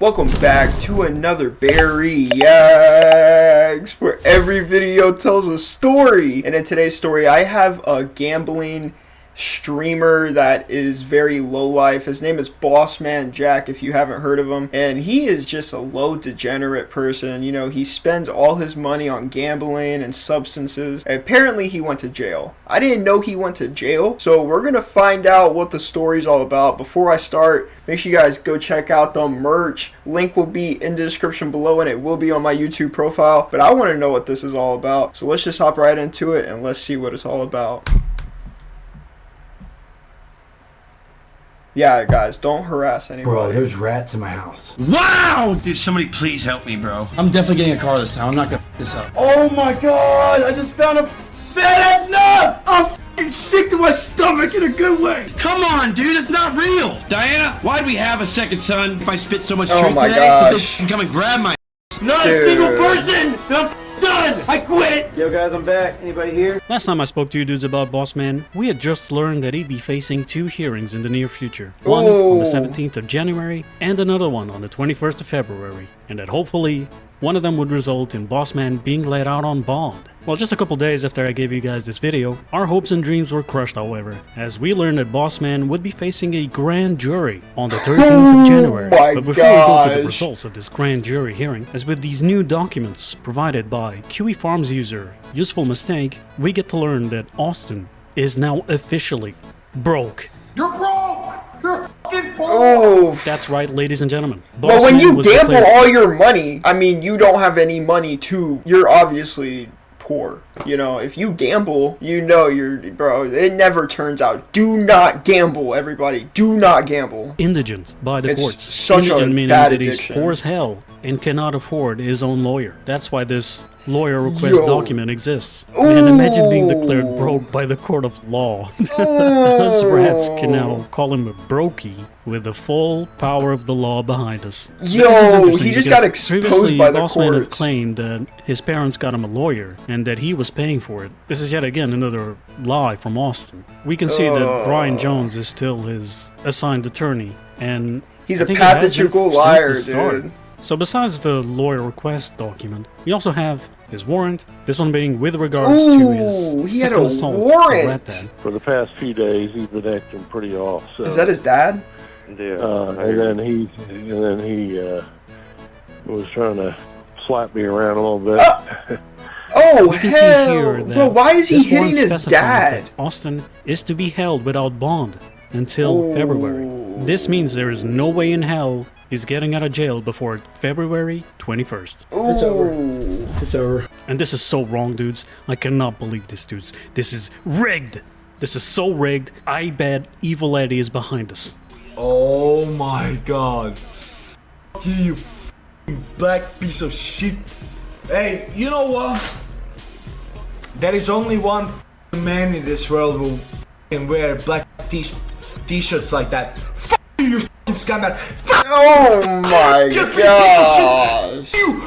Welcome back to another Reactz, where every video tells a story. And in today's story, I have a gambling streamer that is very low life. His name is Bossman Jack, if you haven't heard of him. And he is just a low degenerate person. You know, he spends all his money on gambling and substances. And apparently he went to jail. I didn't know he went to jail. So we're gonna find out what the story's all about. Before I start, make sure you guys go check out the merch. Link will be in the description below and it will be on my YouTube profile. But I want to know what this is all about. So let's just hop right into it and let's see what it's all about. Yeah, guys, don't harass anybody. Bro, there's rats in my house. Wow! Dude, somebody please help me, bro. I'm definitely getting a car this time. I'm not gonna f this up. Oh my god! I just found a fat nut! I'm f***ing sick to my stomach in a good way. Come on, dude, it's not real. Diana, why'd we have a second son? If I spit so much Oh truth my today, gosh. they can come and grab my Not Dude. a single person! I'm done! I quit! Yo guys, I'm back. Anybody here? Last time I spoke to you dudes about Bossman, we had just learned that he'd be facing 2 hearings in the near future. One on the 17th of January and another one on the 21st of February. And that hopefully, one of them would result in Bossman being let out on bond. Well, just a couple days after I gave you guys this video, our hopes and dreams were crushed, however, as we learned that Bossman would be facing a grand jury on the 13th of January. my But before we go to the gosh. results of this grand jury hearing, as with these new documents provided by QE Farms user Useful Mistake, we get to learn that Austin is now officially broke. You're broke! You're fucking broke! Oh, That's right, ladies and gentlemen. well, when Bossman you was gamble declared- all your money, I mean, you don't have any money to, you're obviously poor. You know, if you gamble, you know bro, it never turns out. Do not gamble, everybody. Do not gamble. indigent by the It's courts. such a Indigent meaning bad that he's addiction. poor as hell and cannot afford his own lawyer. That's why this lawyer request Yo. document exists. And imagine being declared broke by the court of law. Us rats can now call him a brokey with the full power of the law behind us. This is Yo, interesting he just got because exposed previously, by the Bossman had courts. claimed that his parents got him a lawyer and that he was paying for it. This is yet again another lie from Austin. We can see that Brian Jones is still his assigned attorney, and He's I a think it has been pathological since the liar, start. dude. So besides the lawyer request document, we also have his warrant, this one being with regards to Ooh, his he had second a assault on warrant. Rat Dad. For the past few days, he's been acting pretty off. So, Is that his dad? and then he was trying to slap me around a little bit. Oh, We can see hell. here that Bro, why is he this hitting warrant his specifies dad? that Austin is to be held without bond until February. This means there is no way in hell he's getting out of jail before February 21st. It's over. Ooh. It's over. And this is so wrong, dudes. I cannot believe this, dudes. This is rigged. This is so rigged. I bet Evil Eddie is behind us. Oh my god. Fuck you f***ing black piece of shit. Hey, you know what? There is only one f***ing man in this world who can wear black t-shirts like that. Fuck you, you f***ing scumbag. Fuck Oh my you, gosh. you,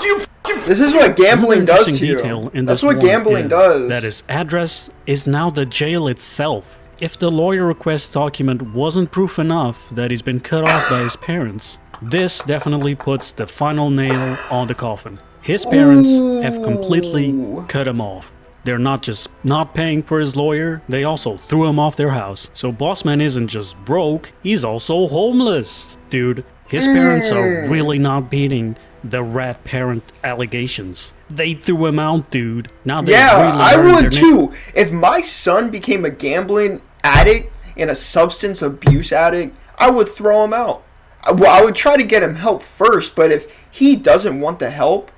you f***ing This is what gambling Another does to interesting you. detail in That's this what warrant gambling is does. That his address is now the jail itself. If the lawyer request document wasn't proof enough that he's been cut off by his parents, this definitely puts the final nail on the coffin. His parents have completely cut him off. They're not just not paying for his lawyer, they also threw him off their house. So Bossman isn't just broke, he's also homeless. Dude, his parents are really not beating the rat parent allegations. They threw him out, dude. Now they Yeah, really I earned would their too. If my son became a gambling addict and a substance abuse addict, I would throw him out. Well, I would try to get him help first, but if he doesn't want the help,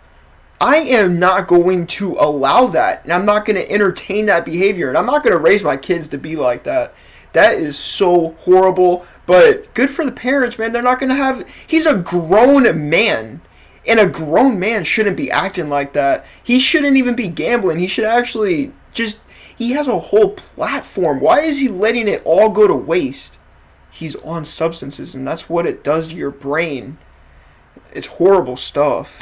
I am not going to allow that. And I'm not going to entertain that behavior. And I'm not going to raise my kids to be like that. That is so horrible. But good for the parents, man. They're not going to have... He's a grown man. And a grown man shouldn't be acting like that. He shouldn't even be gambling. He should actually just... He has a whole platform. Why is he letting it all go to waste? He's on substances, and that's what it does to your brain. It's horrible stuff.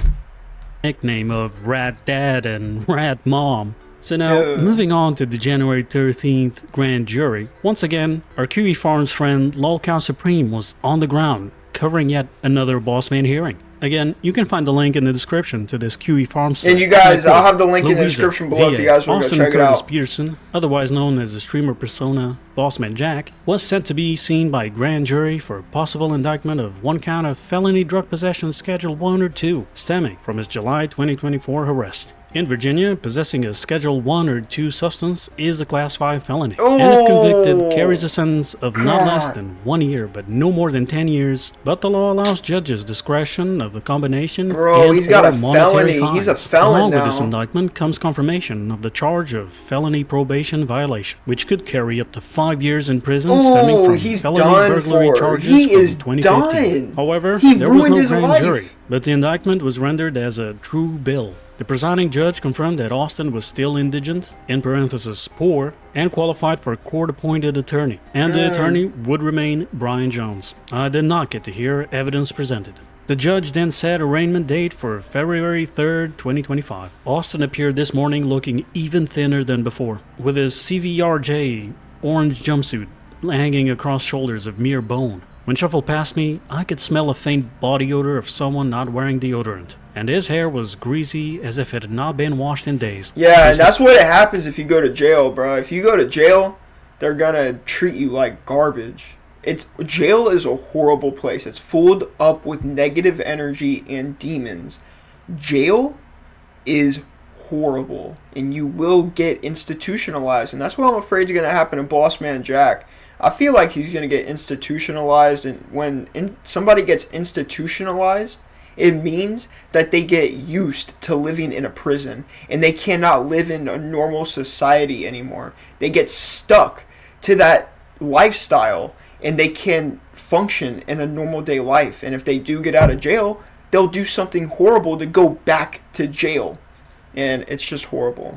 nickname of Rat Dad and Rat Mom. So now, moving on to the January 13th grand jury. Once again, our QE Farms friend Lolcow Supreme was on the ground, covering yet another Bossman hearing. Again, you can find the link in the description to this QE Farm story. And you guys, I'll have the link in the description below if you guys want to go check it out. Peterson, otherwise known as the streamer persona Bossman Jack, was set to be seen by grand jury for possible indictment of one count of felony drug possession Schedule 1 or 2, stemming from his July 2024 arrest. In Virginia, possessing a Schedule 1 or 2 substance is a Class 5 felony, and if convicted, carries a sentence of not less than 1 year, but no more than 10 years. But the law allows judges discretion of the combination Bro, he's got a felony. Fines. He's a felon Along now. with this indictment comes confirmation of the charge of felony probation violation, which could carry up to 5 years in prison, stemming from felony burglary charges from 2015. However, there was no grand jury, but the indictment was rendered as a true bill. The presiding judge confirmed that Austin was still indigent, in parentheses poor, and qualified for a court-appointed attorney, and the attorney would remain Brian Jones. I did not get to hear evidence presented. The judge then set arraignment date for February 3rd, 2025. Austin appeared this morning looking even thinner than before, with his CVRJ orange jumpsuit hanging across shoulders of mere bone. When shuffled past me, I could smell a faint body odor of someone not wearing deodorant, and his hair was greasy as if it had not been washed in days. Yeah, and that's what happens if you go to jail, bro. If you go to jail, they're gonna treat you like garbage. Jail is a horrible place. It's filled up with negative energy and demons. Jail is horrible, and you will get institutionalized, and that's what I'm afraid is gonna happen to Bossman Jack. I feel like he's going to get institutionalized, and when somebody gets institutionalized, it means that they get used to living in a prison, and they cannot live in a normal society anymore. They get stuck to that lifestyle, and they can function in a normal day life. And if they do get out of jail, they'll do something horrible to go back to jail, and it's just horrible.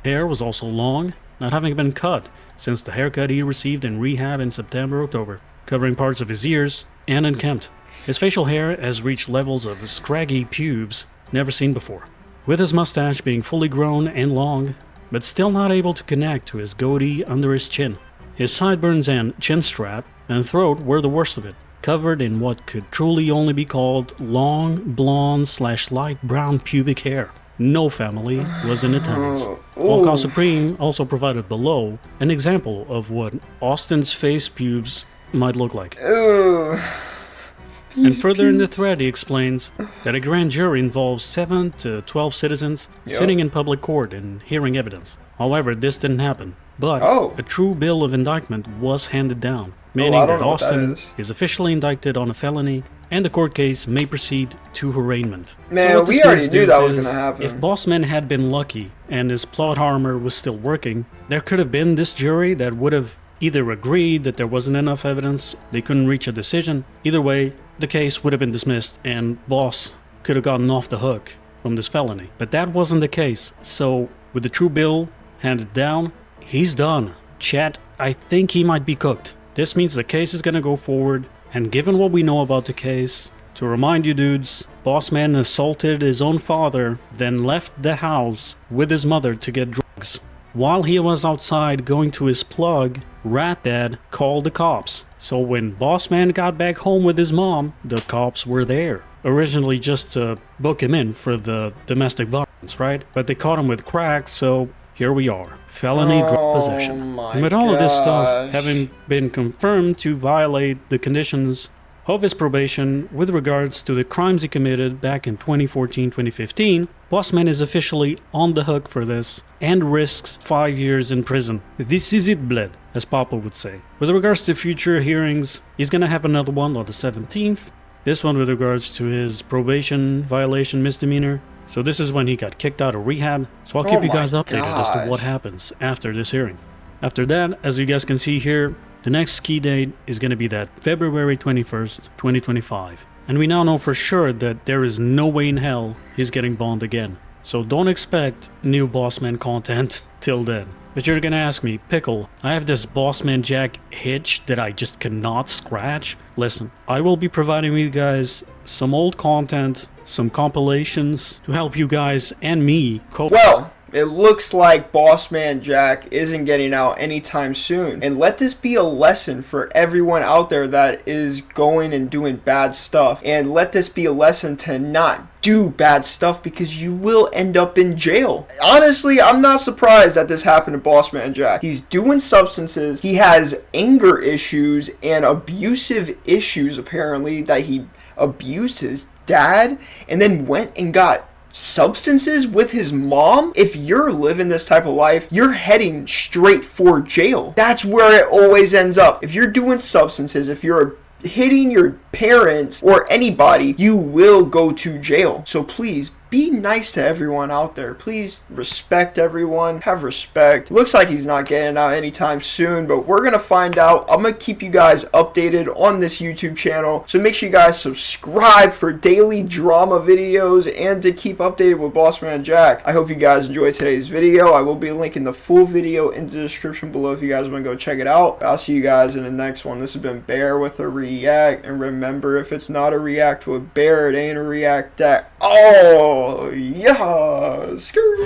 Hair was also long, not having been cut since the haircut he received in rehab in September-October, covering parts of his ears and unkempt. His facial hair has reached levels of scraggy pubes never seen before, with his mustache being fully grown and long, but still not able to connect to his goatee under his chin. His sideburns and chin strap and throat were the worst of it, covered in what could truly only be called long blonde/light brown pubic hair. No family was in attendance. Volcom Supreme also provided below an example of what Austin's face pubes might look like. And further in the thread, he explains that a grand jury involves 7 to 12 citizens sitting in public court and hearing evidence. However, this didn't happen, but a true bill of indictment was handed down, meaning that Austin is officially indicted on a felony, and the court case may proceed to arraignment. Man, so we already knew that was going to happen. If Bossman had been lucky and his plot armor was still working, there could have been this jury that would have either agreed that there wasn't enough evidence, they couldn't reach a decision. Either way, the case would have been dismissed and Boss could have gotten off the hook from this felony. But that wasn't the case, so with the true bill handed down, he's done. Chat, I think he might be cooked. This means the case is going to go forward. And given what we know about the case, to remind you dudes, Bossman assaulted his own father, then left the house with his mother to get drugs. While he was outside going to his plug, Rat Dad called the cops. So when Bossman got back home with his mom, the cops were there. Originally just to book him in for the domestic violence, right? But they caught him with crack, so here we are. Felony drug possession. And with all of this stuff having been confirmed to violate the conditions of his probation with regards to the crimes he committed back in 2014-2015, Bossman is officially on the hook for this and risks 5 years in prison. This is it, blood, as Papa would say. With regards to future hearings, he's gonna have another one on the 17th. This one with regards to his probation violation misdemeanor. So this is when he got kicked out of rehab, so I'll keep you guys updated as to what happens after this hearing. After that, as you guys can see here, the next key date is going to be that February 21st, 2025. And we now know for sure that there is no way in hell he's getting bond again. So don't expect new Bossman content till then. But you're gonna ask me, Pickle, I have this Bossman Jack hitch that I just cannot scratch. Listen, I will be providing you guys some old content, some compilations to help you guys and me cope. Well, It looks like Bossman Jack isn't getting out anytime soon. And let this be a lesson for everyone out there that is going and doing bad stuff. And let this be a lesson to not do bad stuff, because you will end up in jail. Honestly, I'm not surprised that this happened to Bossman Jack. He's doing substances. He has anger issues and abusive issues, apparently, that he abused his dad and then went and got substances with his mom. If you're living this type of life, you're heading straight for jail. That's where it always ends up. If you're doing substances, if you're hitting your parents or anybody, you will go to jail. So please be nice to everyone out there. Please respect everyone. Have respect. Looks like he's not getting out anytime soon, but we're gonna find out. I'm gonna keep you guys updated on this YouTube channel, so make sure you guys subscribe for daily drama videos and to keep updated with Bossman Jack. I hope you guys enjoyed today's video. I will be linking the full video in the description below if you guys want to go check it out. I'll see you guys in the next one. This has been Bear with a React, and remember, if it's not a react to a bear, it ain't a react at all. Yeah, screw.